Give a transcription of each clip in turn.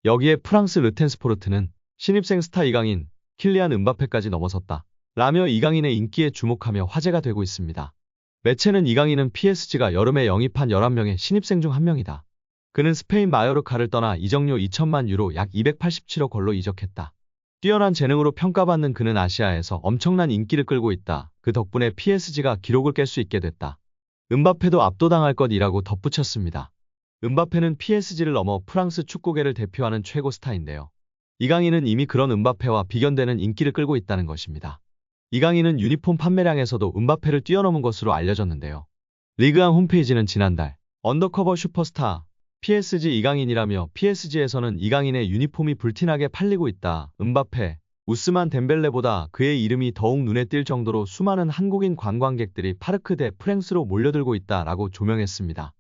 여기에 프랑스 르텐스포르트는 신입생 스타 이강인, 킬리안 음바페까지 넘어섰다 라며 이강인의 인기에 주목하며 화제가 되고 있습니다. 매체는 이강인은 PSG가 여름에 영입한 11명의 신입생 중 한 명이다. 그는 스페인 마요르카를 떠나 이적료 2천만 유로 약 287억 걸로 이적했다. 뛰어난 재능으로 평가받는 그는 아시아에서 엄청난 인기를 끌고 있다. 그 덕분에 PSG가 기록을 깰 수 있게 됐다. 음바페도 압도당할 것이라고 덧붙였습니다. 음바페는 PSG를 넘어 프랑스 축구계를 대표하는 최고 스타인데요. 이강인은 이미 그런 음바페와 비견되는 인기를 끌고 있다는 것입니다. 이강인은 유니폼 판매량에서도 음바페를 뛰어넘은 것으로 알려졌는데요. 리그앙 홈페이지는 지난달 언더커버 슈퍼스타 PSG 이강인이라며 PSG에서는 이강인의 유니폼이 불티나게 팔리고 있다. 음바페, 우스만 덴벨레보다 그의 이름이 더욱 눈에 띌 정도로 수많은 한국인 관광객들이 파르크 대 프랭스로 몰려들고 있다라고 조명했습니다.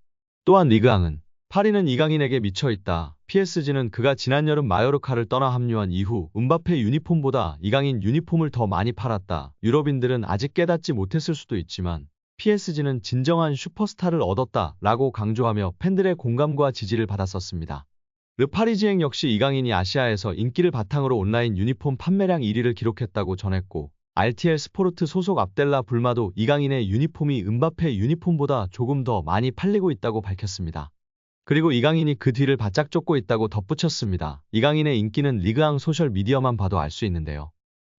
또한 리그앙은 파리는 이강인에게 미쳐있다. PSG는 그가 지난 여름 마요르카를 떠나 합류한 이후 음바페 유니폼보다 이강인 유니폼을 더 많이 팔았다. 유럽인들은 아직 깨닫지 못했을 수도 있지만 PSG는 진정한 슈퍼스타를 얻었다 라고 강조하며 팬들의 공감과 지지를 받았었습니다. 르파리지앵 역시 이강인이 아시아에서 인기를 바탕으로 온라인 유니폼 판매량 1위를 기록했다고 전했고 RTL 스포르트 소속 압델라 불마도 이강인의 유니폼이 음바페 유니폼보다 조금 더 많이 팔리고 있다고 밝혔습니다. 그리고 이강인이 그 뒤를 바짝 쫓고 있다고 덧붙였습니다. 이강인의 인기는 리그앙 소셜미디어만 봐도 알 수 있는데요.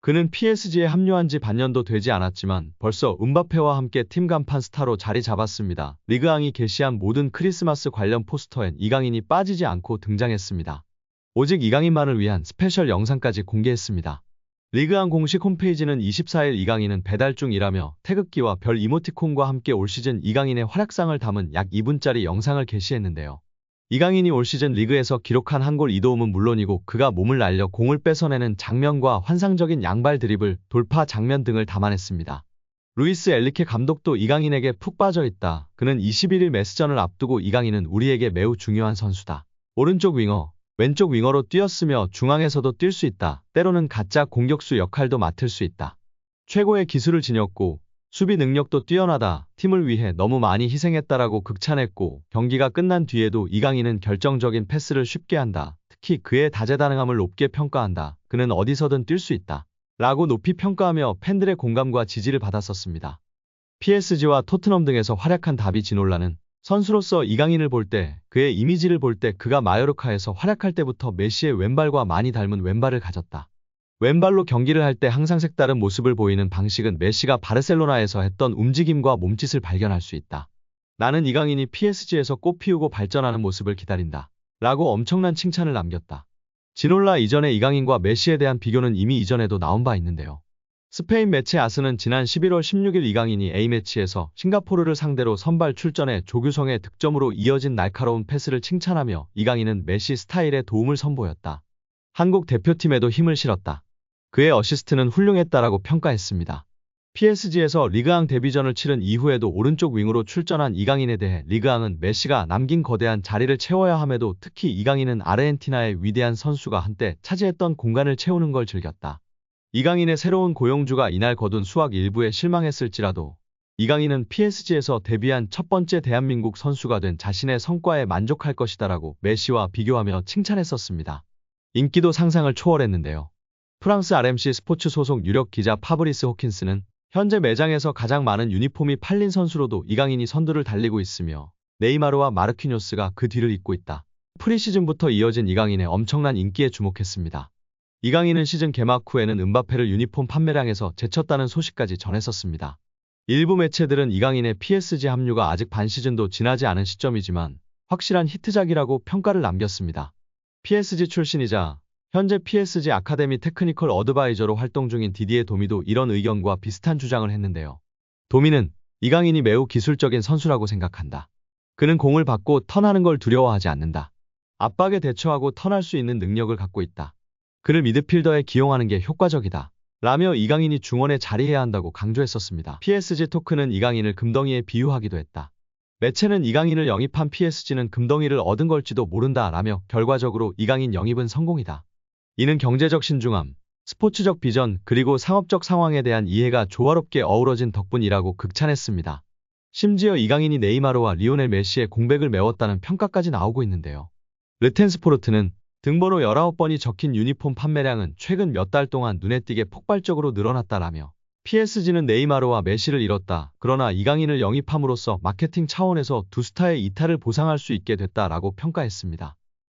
그는 PSG에 합류한 지 반년도 되지 않았지만 벌써 음바페와 함께 팀 간판 스타로 자리 잡았습니다. 리그앙이 게시한 모든 크리스마스 관련 포스터엔 이강인이 빠지지 않고 등장했습니다. 오직 이강인만을 위한 스페셜 영상까지 공개했습니다. 리그앙 공식 홈페이지는 24일 이강인은 배달 중이라며 태극기와 별 이모티콘과 함께 올 시즌 이강인의 활약상을 담은 약 2분짜리 영상을 게시했는데요. 이강인이 올 시즌 리그에서 기록한 한 골 2도움은 물론이고 그가 몸을 날려 공을 뺏어내는 장면과 환상적인 양발 드리블, 돌파 장면 등을 담아냈습니다. 루이스 엘리케 감독도 이강인에게 푹 빠져있다. 그는 21일 메스전을 앞두고 이강인은 우리에게 매우 중요한 선수다. 오른쪽 윙어, 왼쪽 윙어로 뛰었으며 중앙에서도 뛸 수 있다. 때로는 가짜 공격수 역할도 맡을 수 있다. 최고의 기술을 지녔고 수비 능력도 뛰어나다. 팀을 위해 너무 많이 희생했다라고 극찬했고 경기가 끝난 뒤에도 이강인은 결정적인 패스를 쉽게 한다. 특히 그의 다재다능함을 높게 평가한다. 그는 어디서든 뛸 수 있다. 라고 높이 평가하며 팬들의 공감과 지지를 받았었습니다. PSG와 토트넘 등에서 활약한 다비 지놀라는 선수로서 이강인을 볼 때, 그의 이미지를 볼 때 그가 마요르카에서 활약할 때부터 메시의 왼발과 많이 닮은 왼발을 가졌다. 왼발로 경기를 할 때 항상 색다른 모습을 보이는 방식은 메시가 바르셀로나에서 했던 움직임과 몸짓을 발견할 수 있다. 나는 이강인이 PSG에서 꽃피우고 발전하는 모습을 기다린다. 라고 엄청난 칭찬을 남겼다. 지놀라 이전에 이강인과 메시에 대한 비교는 이미 이전에도 나온 바 있는데요. 스페인 매체 아스는 지난 11월 16일 이강인이 A매치에서 싱가포르를 상대로 선발 출전해 조규성의 득점으로 이어진 날카로운 패스를 칭찬하며 이강인은 메시 스타일의 도움을 선보였다. 한국 대표팀에도 힘을 실었다. 그의 어시스트는 훌륭했다라고 평가했습니다. PSG에서 리그앙 데뷔전을 치른 이후에도 오른쪽 윙으로 출전한 이강인에 대해 리그앙은 메시가 남긴 거대한 자리를 채워야 함에도 특히 이강인은 아르헨티나의 위대한 선수가 한때 차지했던 공간을 채우는 걸 즐겼다. 이강인의 새로운 고용주가 이날 거둔 수확 일부에 실망했을지라도 이강인은 PSG에서 데뷔한 첫 번째 대한민국 선수가 된 자신의 성과에 만족할 것이다라고 메시와 비교하며 칭찬했었습니다. 인기도 상상을 초월했는데요. 프랑스 RMC 스포츠 소속 유력 기자 파브리스 호킨스는 현재 매장에서 가장 많은 유니폼이 팔린 선수로도 이강인이 선두를 달리고 있으며 네이마르와 마르키뇨스가 그 뒤를 잇고 있다. 프리시즌부터 이어진 이강인의 엄청난 인기에 주목했습니다. 이강인은 시즌 개막 후에는 음바페를 유니폼 판매량에서 제쳤다는 소식까지 전했었습니다. 일부 매체들은 이강인의 PSG 합류가 아직 반 시즌도 지나지 않은 시점이지만 확실한 히트작이라고 평가를 남겼습니다. PSG 출신이자 현재 PSG 아카데미 테크니컬 어드바이저로 활동 중인 디디에 도미도 이런 의견과 비슷한 주장을 했는데요. 도미는 이강인이 매우 기술적인 선수라고 생각한다. 그는 공을 받고 턴하는 걸 두려워하지 않는다. 압박에 대처하고 턴할 수 있는 능력을 갖고 있다. 그를 미드필더에 기용하는 게 효과적이다. 라며 이강인이 중원에 자리해야 한다고 강조했었습니다. PSG 토크는 이강인을 금덩이에 비유하기도 했다. 매체는 이강인을 영입한 PSG는 금덩이를 얻은 걸지도 모른다 라며 결과적으로 이강인 영입은 성공이다. 이는 경제적 신중함, 스포츠적 비전 그리고 상업적 상황에 대한 이해가 조화롭게 어우러진 덕분이라고 극찬했습니다. 심지어 이강인이 네이마르와 리오넬 메시의 공백을 메웠다는 평가까지 나오고 있는데요. 르텐스포르트는 등번호 19번이 적힌 유니폼 판매량은 최근 몇 달 동안 눈에 띄게 폭발적으로 늘어났다라며 PSG는 네이마르와 메시를 잃었다. 그러나 이강인을 영입함으로써 마케팅 차원에서 두 스타의 이탈을 보상할 수 있게 됐다라고 평가했습니다.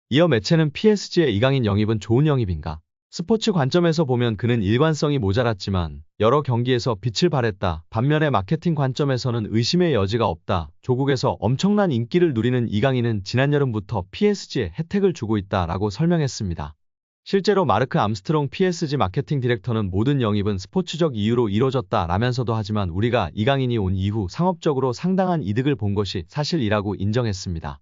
이어 매체는 PSG의 이강인 영입은 좋은 영입인가? 스포츠 관점에서 보면 그는 일관성이 모자랐지만 여러 경기에서 빛을 발했다. 반면에 마케팅 관점에서는 의심의 여지가 없다. 조국에서 엄청난 인기를 누리는 이강인은 지난 여름부터 PSG에 혜택을 주고 있다라고 설명했습니다. 실제로 마르크 암스트롱 PSG 마케팅 디렉터는 모든 영입은 스포츠적 이유로 이뤄졌다라면서도 하지만 우리가 이강인이 온 이후 상업적으로 상당한 이득을 본 것이 사실이라고 인정했습니다.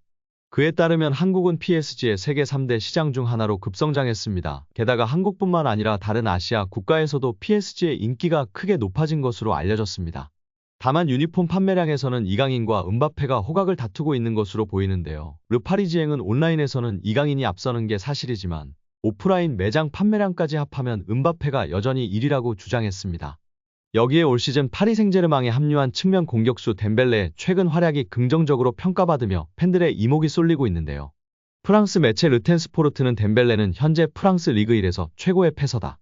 그에 따르면 한국은 PSG의 세계 3대 시장 중 하나로 급성장했습니다. 게다가 한국뿐만 아니라 다른 아시아 국가에서도 PSG의 인기가 크게 높아진 것으로 알려졌습니다. 다만 유니폼 판매량에서는 이강인과 음바페가 호각을 다투고 있는 것으로 보이는데요. 르파리지앵은 온라인에서는 이강인이 앞서는 게 사실이지만 오프라인 매장 판매량까지 합하면 음바페가 여전히 1위라고 주장했습니다. 여기에 올 시즌 파리 생제르맹에 합류한 측면 공격수 덴벨레의 최근 활약이 긍정적으로 평가받으며 팬들의 이목이 쏠리고 있는데요. 프랑스 매체 르텐스포르트는 덴벨레는 현재 프랑스 리그 1에서 최고의 패서다.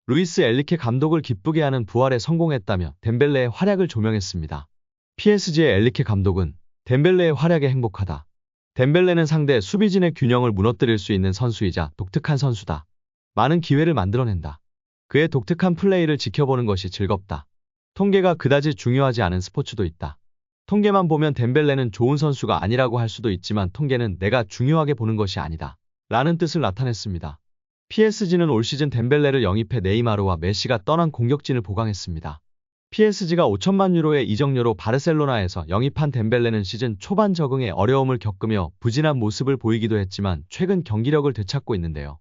루이스 엘리케 감독을 기쁘게 하는 부활에 성공했다며 덴벨레의 활약을 조명했습니다. PSG의 엘리케 감독은 덴벨레의 활약에 행복하다. 덴벨레는 상대 수비진의 균형을 무너뜨릴 수 있는 선수이자 독특한 선수다. 많은 기회를 만들어낸다. 그의 독특한 플레이를 지켜보는 것이 즐겁다. 통계가 그다지 중요하지 않은 스포츠도 있다. 통계만 보면 덴벨레는 좋은 선수가 아니라고 할 수도 있지만 통계는 내가 중요하게 보는 것이 아니다. 라는 뜻을 나타냈습니다. PSG는 올 시즌 덴벨레를 영입해 네이마르와 메시가 떠난 공격진을 보강했습니다. PSG가 5천만 유로의 이적료로 바르셀로나에서 영입한 덴벨레는 시즌 초반 적응에 어려움을 겪으며 부진한 모습을 보이기도 했지만 최근 경기력을 되찾고 있는데요.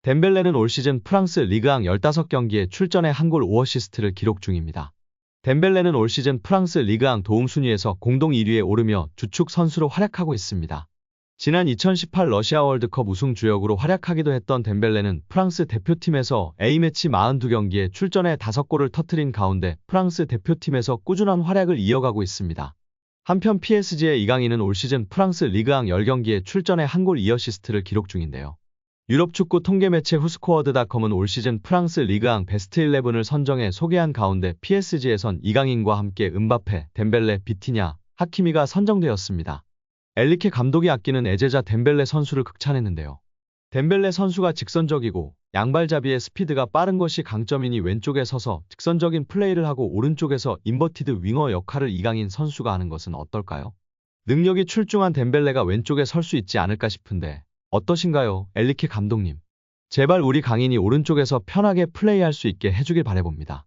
덴벨레는 올 시즌 프랑스 리그앙 15경기에 출전해 한 골 5어시스트를 기록 중입니다. 덴벨레는 올 시즌 프랑스 리그앙 도움 순위에서 공동 1위에 오르며 주축 선수로 활약하고 있습니다. 지난 2018 러시아 월드컵 우승 주역으로 활약하기도 했던 덴벨레는 프랑스 대표팀에서 A매치 42경기에 출전해 5골을 터뜨린 가운데 프랑스 대표팀에서 꾸준한 활약을 이어가고 있습니다. 한편 PSG의 이강인은 올 시즌 프랑스 리그앙 10경기에 출전해 한 골 2어시스트를 기록 중인데요. 유럽 축구 통계 매체 후스코어드닷컴은 올 시즌 프랑스 리그앙 베스트 11을 선정해 소개한 가운데 PSG에선 이강인과 함께 음바페, 덴벨레, 비티냐, 하키미가 선정되었습니다. 엘리케 감독이 아끼는 애제자 덴벨레 선수를 극찬했는데요. 덴벨레 선수가 직선적이고 양발잡이의 스피드가 빠른 것이 강점이니 왼쪽에 서서 직선적인 플레이를 하고 오른쪽에서 인버티드 윙어 역할을 이강인 선수가 하는 것은 어떨까요? 능력이 출중한 덴벨레가 왼쪽에 설 수 있지 않을까 싶은데 어떠신가요, 엘리케 감독님? 제발 우리 강인이 오른쪽에서 편하게 플레이할 수 있게 해주길 바라봅니다.